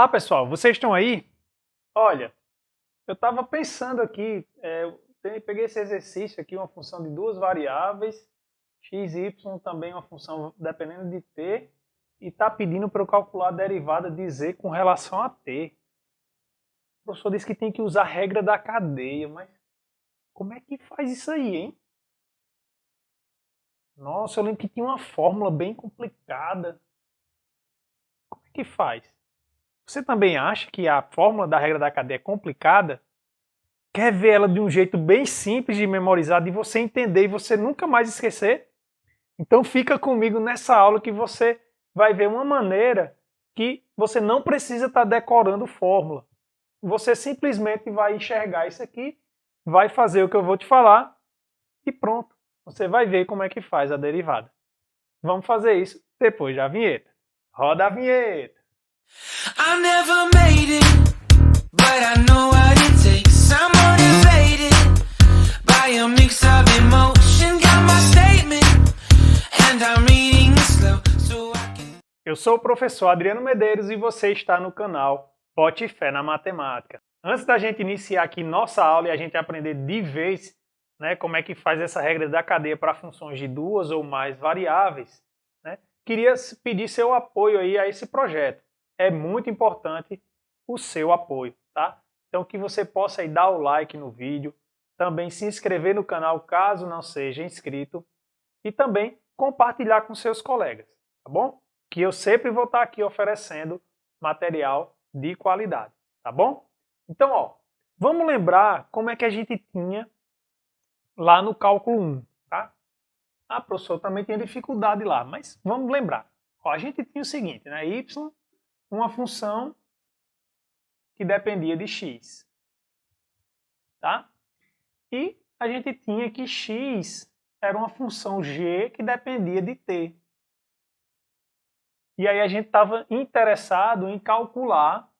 Pessoal, vocês estão aí? Olha, eu estava pensando aqui, peguei esse exercício aqui, uma função de duas variáveis, x e y também uma função dependendo de t, e está pedindo para eu calcular a derivada de z com relação a t. O professor disse que tem que usar a regra da cadeia, mas como é que faz isso aí, hein? Nossa, eu lembro que tinha uma fórmula bem complicada. Como é que faz? Você também acha que a fórmula da regra da cadeia é complicada? Quer ver ela de um jeito bem simples de memorizar, de você entender e você nunca mais esquecer? Então fica comigo nessa aula que você vai ver uma maneira que você não precisa estar decorando fórmula. Você simplesmente vai enxergar isso aqui, vai fazer o que eu vou te falar e pronto. Você vai ver como é que faz a derivada. Vamos fazer isso depois da vinheta. Roda a vinheta! I never made it, but I know what it takes. I'm motivated by a mix of emotion. Got my statement, and I'm reading it slow so I can... Eu sou o professor Adriano Medeiros e você está no canal Bote Fé na Matemática. Antes da gente iniciar aqui nossa aula e a gente aprender de vez, né, como é que faz essa regra da cadeia para funções de duas ou mais variáveis, né, queria pedir seu apoio aí a esse projeto. É muito importante o seu apoio, tá? Então que você possa aí dar o like no vídeo, também se inscrever no canal caso não seja inscrito e também compartilhar com seus colegas, tá bom? Que eu sempre vou estar aqui oferecendo material de qualidade, tá bom? Então, ó, vamos lembrar como é que a gente tinha lá no cálculo 1, tá? Professor, também tinha dificuldade lá, mas vamos lembrar. Ó, a gente tinha o seguinte, né? Y, uma função que dependia de x, tá? E a gente tinha que x era uma função g que dependia de t. E aí a gente estava interessado em calcular,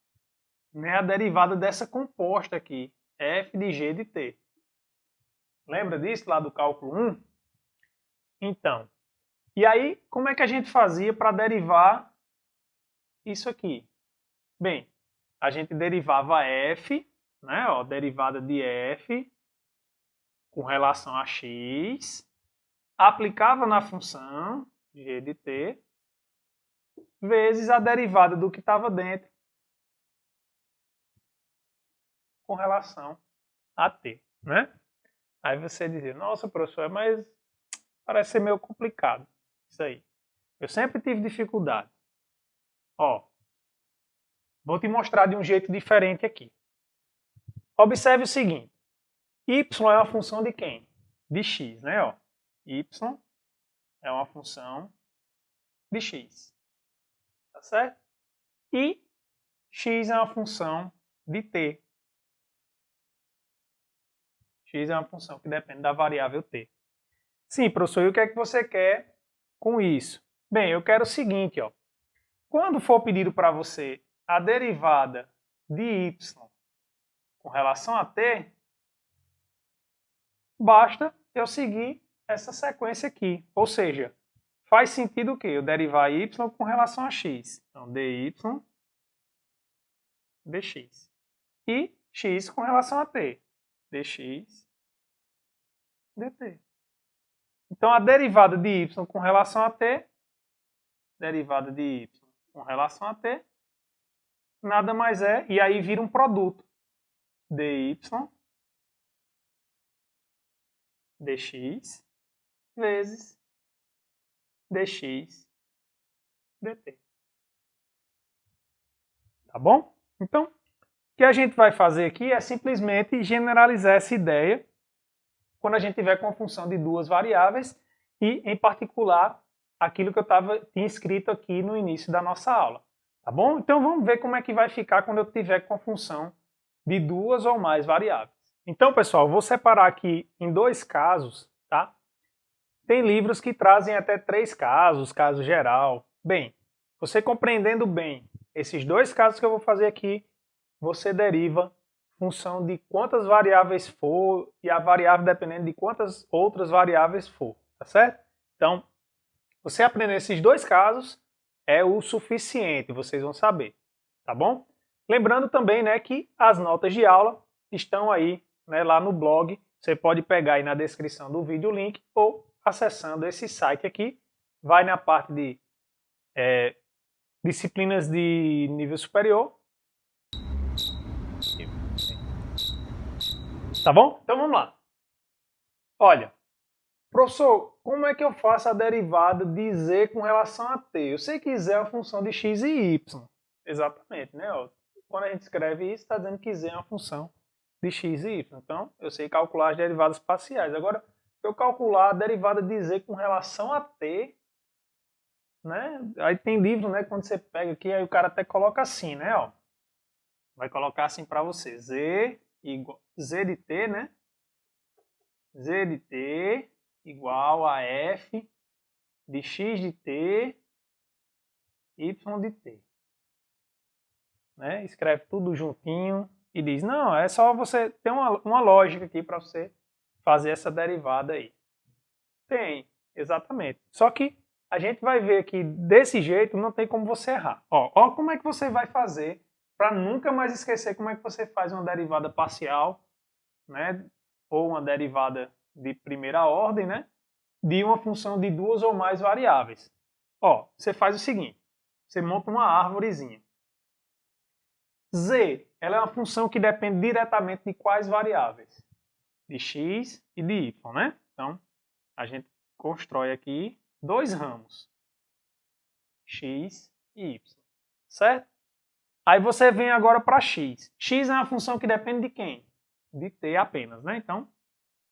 né, a derivada dessa composta aqui, f de g de t. Lembra disso lá do cálculo 1? Então, e aí como é que a gente fazia para derivar isso aqui? Bem, a gente derivava f, né, ó, derivada de f com relação a x, aplicava na função g de t, vezes a derivada do que estava dentro com relação a t, né? Aí você dizia, nossa, professor, mas parece ser meio complicado isso aí. Eu sempre tive dificuldade. Ó, vou te mostrar de um jeito diferente aqui. Observe o seguinte, y é uma função de quem? De x, né? Ó, y é uma função de x, tá certo? E x é uma função de t. X é uma função que depende da variável t. Sim, professor, e o que é que você quer com isso? Bem, eu quero o seguinte, ó. Quando for pedido para você a derivada de y com relação a t, basta eu seguir essa sequência aqui. Ou seja, faz sentido o quê? Eu derivar y com relação a x. Então, dy dx. E x com relação a t. dx dt. Então, a derivada de y com relação a t, derivada de y com relação a t, nada mais é, e aí vira um produto. dy dx vezes dx dt. Tá bom? Então, o que a gente vai fazer aqui é simplesmente generalizar essa ideia quando a gente tiver com a função de duas variáveis e, em particular, aquilo que eu tinha escrito aqui no início da nossa aula. Tá bom? Então, vamos ver como é que vai ficar quando eu tiver com a função de duas ou mais variáveis. Então, pessoal, vou separar aqui em dois casos, tá? Tem livros que trazem até 3 casos, caso geral. Bem, você compreendendo bem esses dois casos que eu vou fazer aqui, você deriva função de quantas variáveis for e a variável dependendo de quantas outras variáveis for, tá certo? Então, você aprender esses dois casos é o suficiente, vocês vão saber, tá bom? Lembrando também, né, que as notas de aula estão aí, né, lá no blog. Você pode pegar aí na descrição do vídeo o link ou acessando esse site aqui, vai na parte de disciplinas de nível superior. Tá bom? Então vamos lá. Olha, professor, como é que eu faço a derivada de z com relação a t? Eu sei que z é uma função de x e y. Exatamente, né? Ó, quando a gente escreve isso, está dizendo que z é uma função de x e y. Então, eu sei calcular as derivadas parciais. Agora, eu calcular a derivada de z com relação a t, né? Aí tem livro, né? Quando você pega aqui, aí o cara até coloca assim, né? Ó, vai colocar assim para você. Z igual z de t, né? Z de t igual a f de x de t, y de t. Né? Escreve tudo juntinho e diz, não, é só você ter uma lógica aqui para você fazer essa derivada aí. Tem, exatamente. Só que a gente vai ver que desse jeito não tem como você errar. Ó como é que você vai fazer para nunca mais esquecer como é que você faz uma derivada parcial, né? Ou uma derivada de primeira ordem, né? De uma função de duas ou mais variáveis. Ó, você faz o seguinte, você monta uma árvorezinha. Z, ela é uma função que depende diretamente de quais variáveis? De x e de y, né? Então, a gente constrói aqui dois ramos, x e y, certo? Aí você vem agora para x. X é uma função que depende de quem? De t apenas, né? Então,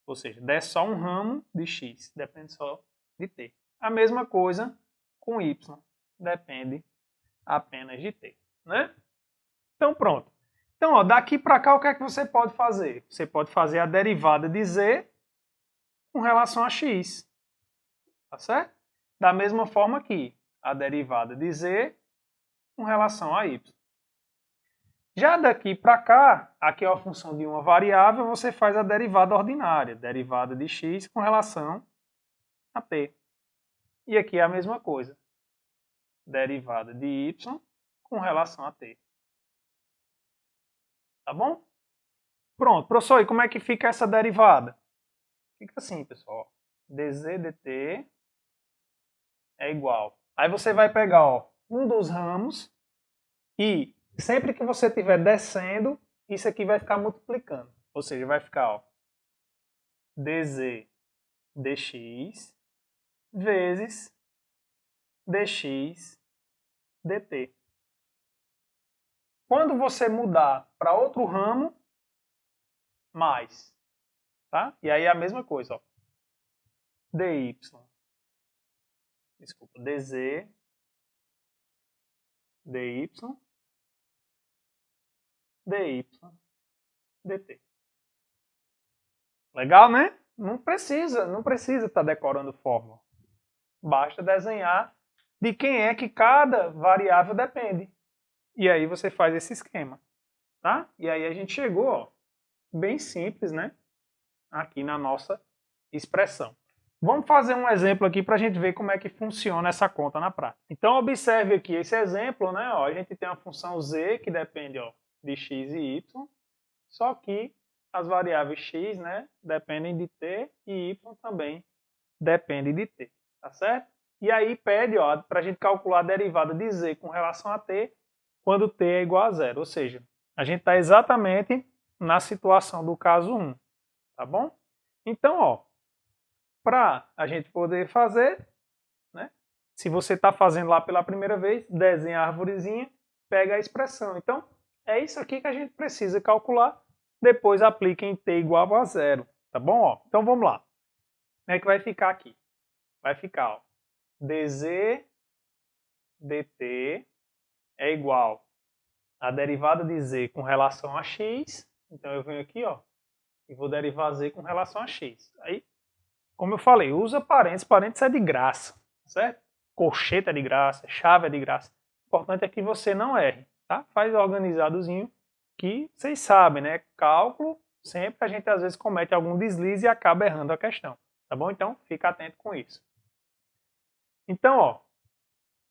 ou seja, desce só um ramo de x, depende só de t. A mesma coisa com y, depende apenas de t, né? Então pronto. Então, ó, daqui para cá o que é que você pode fazer? Você pode fazer a derivada de z com relação a x, tá certo? Da mesma forma aqui, a derivada de z com relação a y. Já daqui para cá, aqui é a função de uma variável, você faz a derivada ordinária, derivada de x com relação a t. E aqui é a mesma coisa, derivada de y com relação a t. Tá bom? Pronto, professor, e como é que fica essa derivada? Fica assim, pessoal, dz dt é igual. Aí você vai pegar, ó, um dos ramos e sempre que você estiver descendo, isso aqui vai ficar multiplicando. Ou seja, vai ficar, ó, dz dx vezes dx dt. Quando você mudar para outro ramo, mais. Tá? E aí é a mesma coisa, ó. dy, desculpa, dz dy dy dt. Legal, né? Não precisa estar decorando fórmula. Basta desenhar de quem é que cada variável depende. E aí você faz esse esquema, tá? E aí a gente chegou, ó, bem simples, né? Aqui na nossa expressão. Vamos fazer um exemplo aqui para a gente ver como é que funciona essa conta na prática. Então observe aqui esse exemplo, né? Ó, a gente tem uma função z que depende, ó, de x e y, só que as variáveis x, né, dependem de t e y também depende de t, tá certo? E aí pede, ó, para a gente calcular a derivada de z com relação a t quando t é igual a zero, ou seja, a gente está exatamente na situação do caso 1, tá bom? Então, ó, para a gente poder fazer, né, se você está fazendo lá pela primeira vez, desenha a árvorezinha, pega a expressão. Então, é isso aqui que a gente precisa calcular, depois aplica em t igual a zero, tá bom? Ó, então vamos lá. Como é que vai ficar aqui? Vai ficar, ó, dz dt é igual a derivada de z com relação a x. Então eu venho aqui, ó, e vou derivar z com relação a x. Aí, como eu falei, usa parênteses. Parênteses é de graça, certo? Colchete é de graça, chave é de graça. O importante é que você não erre, tá? Faz organizadozinho, que vocês sabem, né? Cálculo, sempre a gente às vezes comete algum deslize e acaba errando a questão, tá bom? Então, fica atento com isso. Então, ó,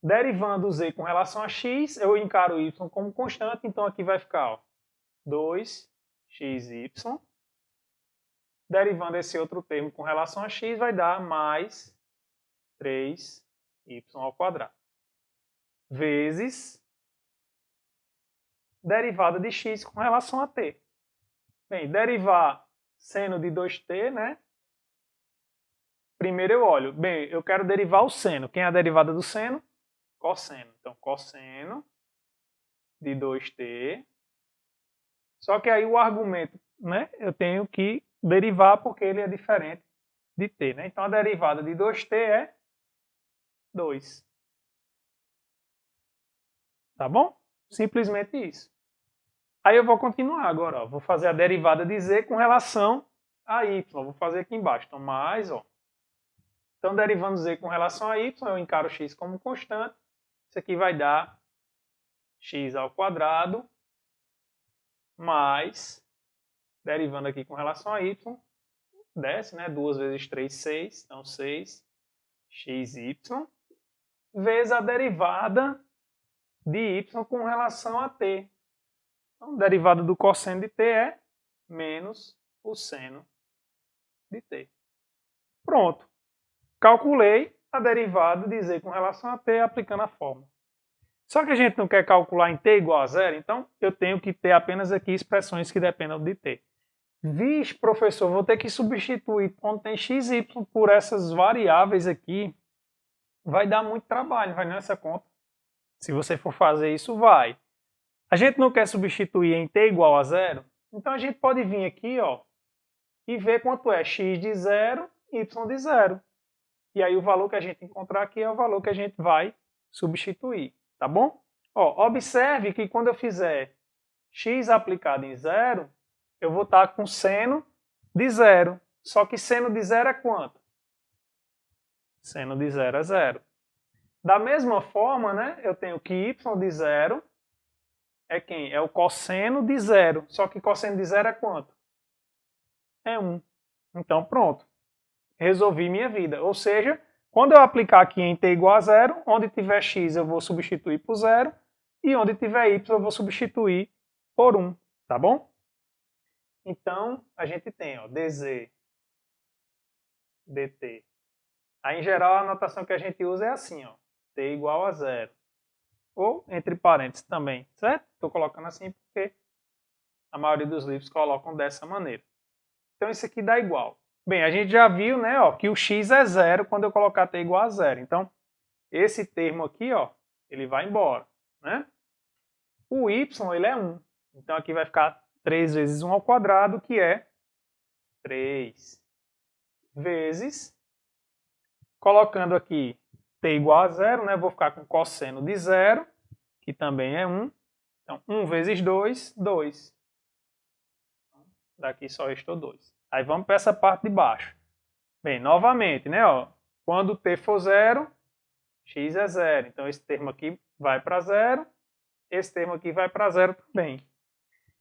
Derivando o z com relação a x, eu encaro o y como constante, então aqui vai ficar ó, 2xy. Derivando esse outro termo com relação a x, vai dar mais 3y ao quadrado. Vezes derivada de x com relação a t. Bem, derivar seno de 2t, né? Primeiro eu olho. Bem, eu quero derivar o seno. Quem é a derivada do seno? Cosseno. Então, cosseno de 2t. Só que aí o argumento, né? Eu tenho que derivar porque ele é diferente de t, né? Então, a derivada de 2t é 2. Tá bom? Simplesmente isso. Aí eu vou continuar agora, ó. Vou fazer a derivada de z com relação a y. Vou fazer aqui embaixo. Então, mais, ó. Então, derivando z com relação a y, eu encaro x como constante. Isso aqui vai dar x ao quadrado mais, derivando aqui com relação a y, desce, né? 2 vezes 3, 6. Então, 6xy vezes a derivada de y com relação a t. Então, a derivada do cosseno de t é menos o seno de t. Pronto. Calculei a derivada de z com relação a t aplicando a fórmula. Só que a gente não quer calcular em t igual a zero, então eu tenho que ter apenas aqui expressões que dependam de t. Vixe, professor, vou ter que substituir quando tem x e y por essas variáveis aqui. Vai dar muito trabalho, vai nessa conta. Se você for fazer isso, vai. A gente não quer substituir em t igual a zero, então a gente pode vir aqui ó, e ver quanto é x de 0, y de 0. E aí o valor que a gente encontrar aqui é o valor que a gente vai substituir, tá bom? Ó, observe que quando eu fizer x aplicado em 0, eu vou estar com seno de 0. Só que seno de 0 é quanto? Seno de 0 é 0. Da mesma forma, né, eu tenho que y de 0 é quem? É o cosseno de 0. Só que cosseno de 0 é quanto? É 1. Então, pronto. Resolvi minha vida. Ou seja, quando eu aplicar aqui em t igual a 0, onde tiver x eu vou substituir por 0, e onde tiver y eu vou substituir por 1. Tá bom? Então, a gente tem ó, dz, dt. Aí, em geral, a notação que a gente usa é assim, ó, t igual a 0. Ou entre parênteses também, certo? Estou colocando assim porque a maioria dos livros colocam dessa maneira. Então, isso aqui dá igual. Bem, a gente já viu, né, ó, que o x é 0 quando eu colocar t igual a 0. Então, esse termo aqui, ó, ele vai embora, né? O y, ele é 1. Então, aqui vai ficar 3 vezes 1 ao quadrado, que é 3 vezes, colocando aqui t igual a 0, né, vou ficar com cosseno de 0, que também é 1. Então, 1 vezes 2, 2. Daqui só restou 2. Aí vamos para essa parte de baixo. Bem, novamente, né, ó, quando t for 0, x é 0. Então, esse termo aqui vai para 0, esse termo aqui vai para 0 também.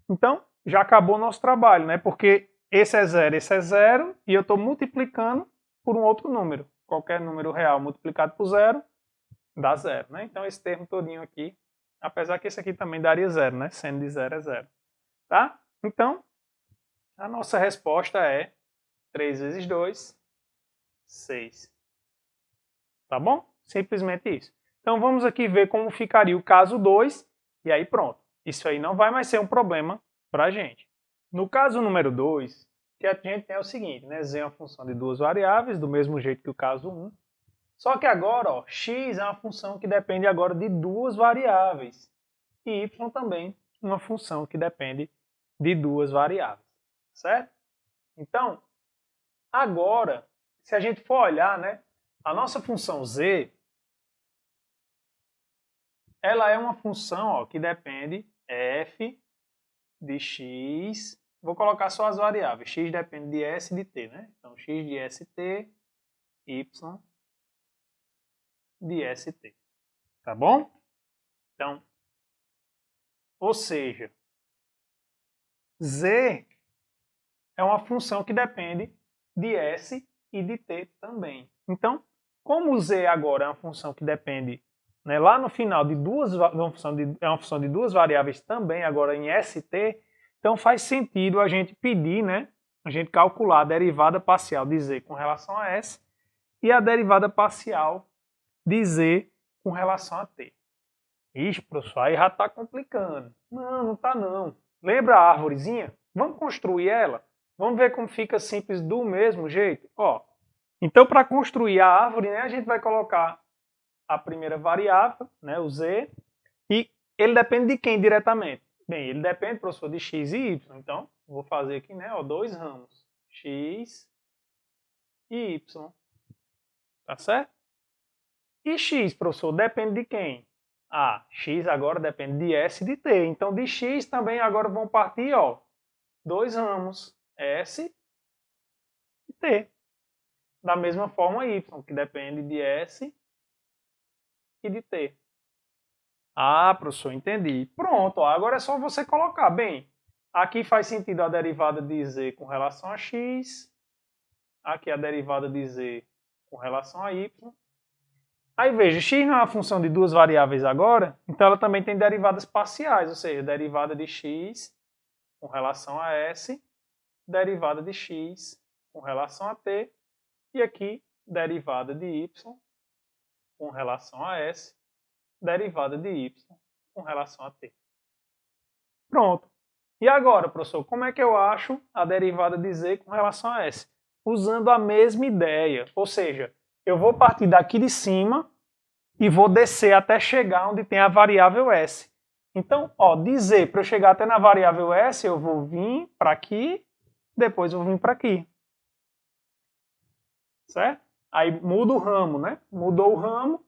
Então, já acabou o nosso trabalho, né, porque esse é 0, e eu estou multiplicando por um outro número. Qualquer número real multiplicado por 0 dá 0, né? Então, esse termo todinho aqui, apesar que esse aqui também daria 0, né? Seno de 0 é 0. Tá? Então, a nossa resposta é 3 vezes 2, 6. Tá bom? Simplesmente isso. Então, vamos aqui ver como ficaria o caso 2, e aí pronto. Isso aí não vai mais ser um problema para a gente. No caso número 2, o que a gente tem é o seguinte, né? Z é uma função de duas variáveis, do mesmo jeito que o caso 1. Só que agora, ó, x é uma função que depende agora de duas variáveis. E y também uma função que depende de duas variáveis. Certo? Então, agora, se a gente for olhar, né, a nossa função z, ela é uma função ó, que depende f de x. Vou colocar só as variáveis. X depende de s e de t, né? Então, x de st, y de st. Tá bom? Então, ou seja, z é uma função que depende de s e de t também. Então, como o z agora é uma função que depende né, lá no final de é uma função de duas variáveis também, agora em ST, então faz sentido a gente pedir, né, a gente calcular a derivada parcial de Z com relação a S e a derivada parcial de Z com relação a T. Ixi, professor, aí já está complicando. Não, não está não. Lembra a árvorezinha? Vamos construir ela? Vamos ver como fica simples do mesmo jeito? Ó, então, para construir a árvore, né, a gente vai colocar a primeira variável, né, o Z, e ele depende de quem diretamente? Bem, ele depende, professor, de x e y. Então, vou fazer aqui, né, ó, dois ramos, x e y. Tá certo? E x, professor, depende de quem? Ah, x agora depende de S e de T. Então, de x também agora vão partir, ó, dois ramos, S e T. Da mesma forma, y, que depende de S e de T. Ah, professor, entendi. Pronto, ó, agora é só você colocar. Bem, aqui faz sentido a derivada de Z com relação a x. Aqui a derivada de Z com relação a y. Aí veja, x não é uma função de duas variáveis agora, então ela também tem derivadas parciais, ou seja, derivada de x com relação a S, derivada de x com relação a t, e aqui derivada de y com relação a S, derivada de y com relação a t. Pronto. E agora, professor, como é que eu acho a derivada de z com relação a S? Usando a mesma ideia, ou seja, eu vou partir daqui de cima e vou descer até chegar onde tem a variável S. Então, ó, de z, para eu chegar até na variável S, eu vou vir para aqui, depois eu vou vir para aqui. Certo? Aí muda o ramo, né? Mudou o ramo,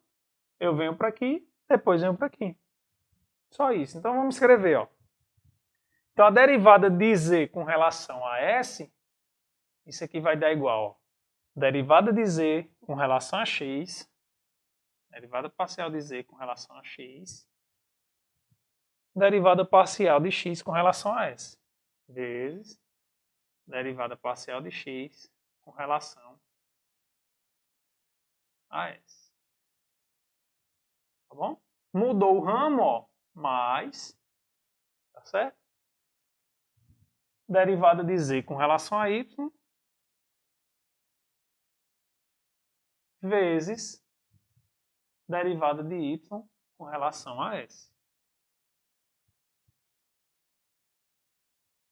eu venho para aqui, depois venho para aqui. Só isso. Então vamos escrever, ó. Então a derivada de z com relação a S, isso aqui vai dar igual, ó. Derivada de z com relação a x, derivada parcial de z com relação a x, derivada parcial de x com relação a S, vezes derivada parcial de x com relação a S. Tá bom? Mudou o ramo, ó, mais, tá certo? Derivada de z com relação a y, vezes derivada de y com relação a S.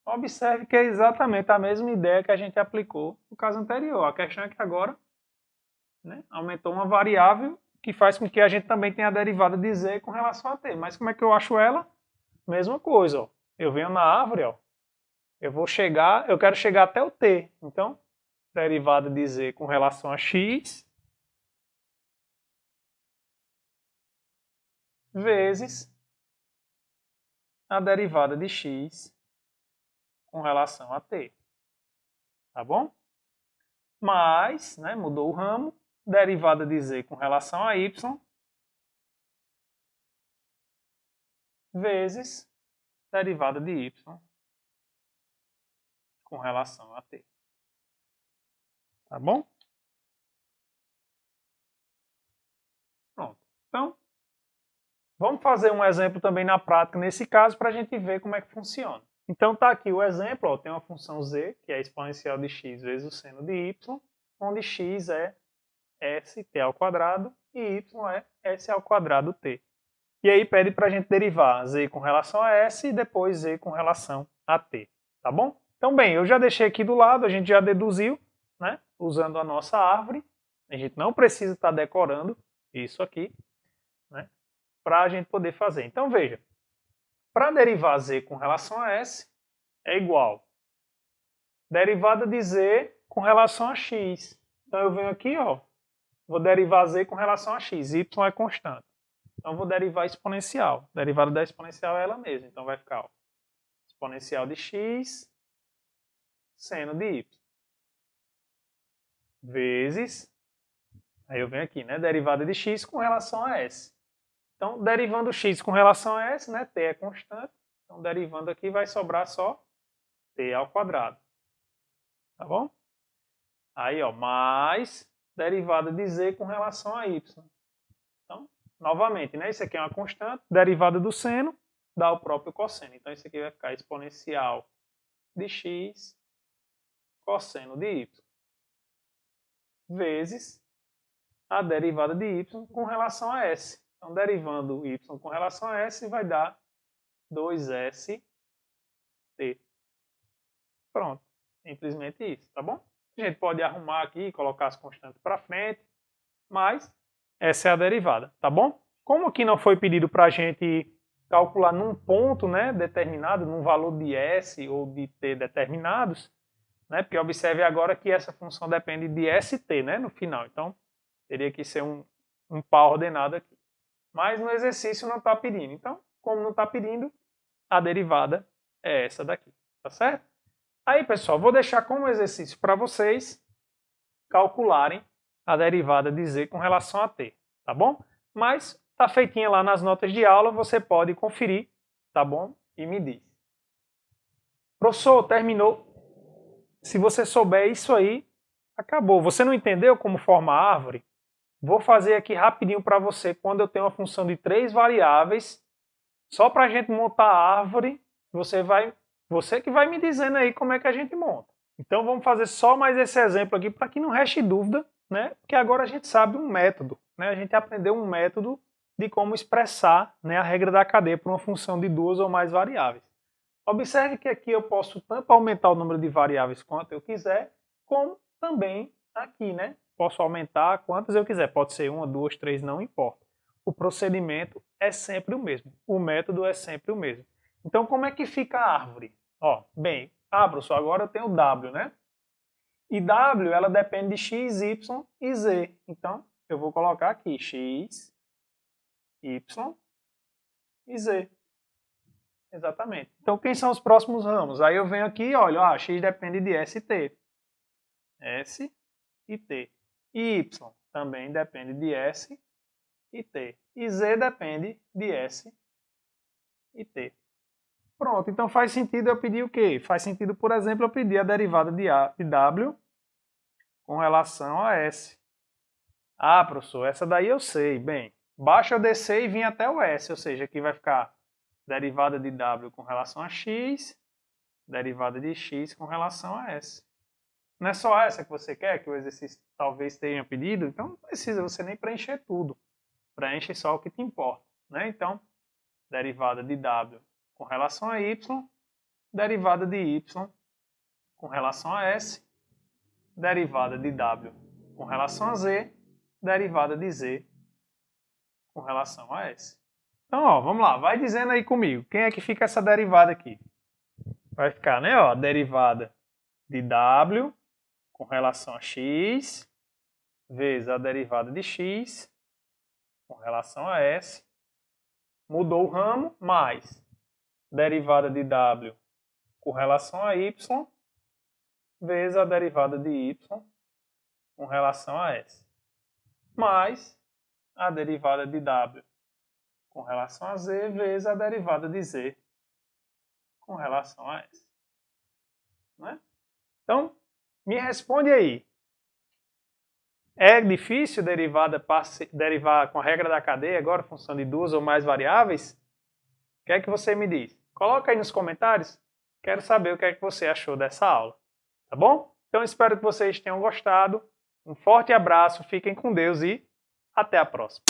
Observe que é exatamente a mesma ideia que a gente aplicou no caso anterior. A questão é que agora, né, aumentou uma variável que faz com que a gente também tenha a derivada de z com relação a t. Mas como é que eu acho ela? Mesma coisa, ó. Eu venho na árvore, ó. Eu quero chegar até o t. Então, derivada de z com relação a x vezes a derivada de x com relação a t. Tá bom? Mais, né, mudou o ramo, derivada de z com relação a y vezes derivada de y com relação a t. Tá bom? Pronto. Então, vamos fazer um exemplo também na prática nesse caso para a gente ver como é que funciona. Então está aqui o exemplo, ó, tem uma função z, que é a exponencial de x vezes o seno de y, onde x é st ao quadrado e y é s ao quadrado t. E aí pede para a gente derivar z com relação a s e depois z com relação a t. Tá bom? Então, bem, eu já deixei aqui do lado, a gente já deduziu, né, usando a nossa árvore. A gente não precisa estar decorando isso aqui, né, para a gente poder fazer. Então, veja, para derivar z com relação a s, é igual derivada de z com relação a x. Então, eu venho aqui, ó, vou derivar z com relação a x, y é constante. Então, eu vou derivar exponencial. A derivada da exponencial é ela mesma. Então, vai ficar, ó, exponencial de x seno de y vezes, aí eu venho aqui, né, derivada de x com relação a s. Então, derivando x com relação a s, né, t é constante, então derivando aqui vai sobrar só t ao quadrado. Tá bom? Aí, ó, mais derivada de z com relação a y. Então, novamente, né? Isso aqui é uma constante, derivada do seno dá o próprio cosseno. Então, isso aqui vai ficar exponencial de x cosseno de y vezes a derivada de y com relação a s. Então, derivando y com relação a s vai dar 2st. Pronto. Simplesmente isso, tá bom? A gente pode arrumar aqui e colocar as constantes para frente, mas essa é a derivada, tá bom? Como aqui não foi pedido para a gente calcular num ponto, né, determinado, num valor de s ou de t determinados, né, porque observe agora que essa função depende de st, né, no final. Então, teria que ser um par ordenado aqui. Mas no exercício não está pedindo. Então, como não está pedindo, a derivada é essa daqui, tá certo? Aí, pessoal, vou deixar como exercício para vocês calcularem a derivada de z com relação a t, tá bom? Mas tá feitinha lá nas notas de aula, você pode conferir, tá bom? E me diz. Professor, terminou. Se você souber isso aí, acabou. Você não entendeu como forma a árvore? Vou fazer aqui rapidinho para você quando eu tenho uma função de 3 variáveis. Só para a gente montar a árvore, você que vai me dizendo aí como é que a gente monta. Então vamos fazer só mais esse exemplo aqui para que não reste dúvida, né? Porque agora a gente sabe um método, né? A gente aprendeu um método de como expressar, né, a regra da cadeia para uma função de 2 ou mais variáveis. Observe que aqui eu posso tanto aumentar o número de variáveis quanto eu quiser, como também aqui, né? Posso aumentar quantas eu quiser. Pode ser 1, 2, 3, não importa. O procedimento é sempre o mesmo. O método é sempre o mesmo. Então, como é que fica a árvore? Ó, bem, professor, agora eu tenho W, né? E W, ela depende de x, y e z. Então, eu vou colocar aqui x, y e z. Exatamente. Então, quem são os próximos ramos? Aí eu venho aqui e olho, x depende de s e t. S e t. E y também depende de s e t. E z depende de s e t. Pronto, então faz sentido eu pedir o quê? Faz sentido, por exemplo, eu pedir a derivada de w com relação a s. Professor, essa daí eu sei. Bem, basta eu descer e vir até o s, ou seja, aqui vai ficar derivada de w com relação a x, derivada de x com relação a s. Não é só essa que você quer, que o exercício talvez tenha pedido, então não precisa você nem preencher tudo. Preenche só o que te importa, né? Então, derivada de w com relação a y, derivada de y com relação a s, derivada de w com relação a z, derivada de z com relação a s. Então, vamos lá, vai dizendo aí comigo, quem é que fica essa derivada aqui? Vai ficar, né, a derivada de w com relação a x, vezes a derivada de x com relação a s, mudou o ramo, mais derivada de w com relação a y, vezes a derivada de y com relação a s, mais a derivada de w com relação a z, vezes a derivada de z com relação a s. Né? Então, me responde aí. É difícil derivar com a regra da cadeia agora, função de 2 ou mais variáveis? O que é que você me diz? Coloca aí nos comentários. Quero saber o que é que você achou dessa aula. Tá bom? Então, espero que vocês tenham gostado. Um forte abraço, fiquem com Deus e até a próxima.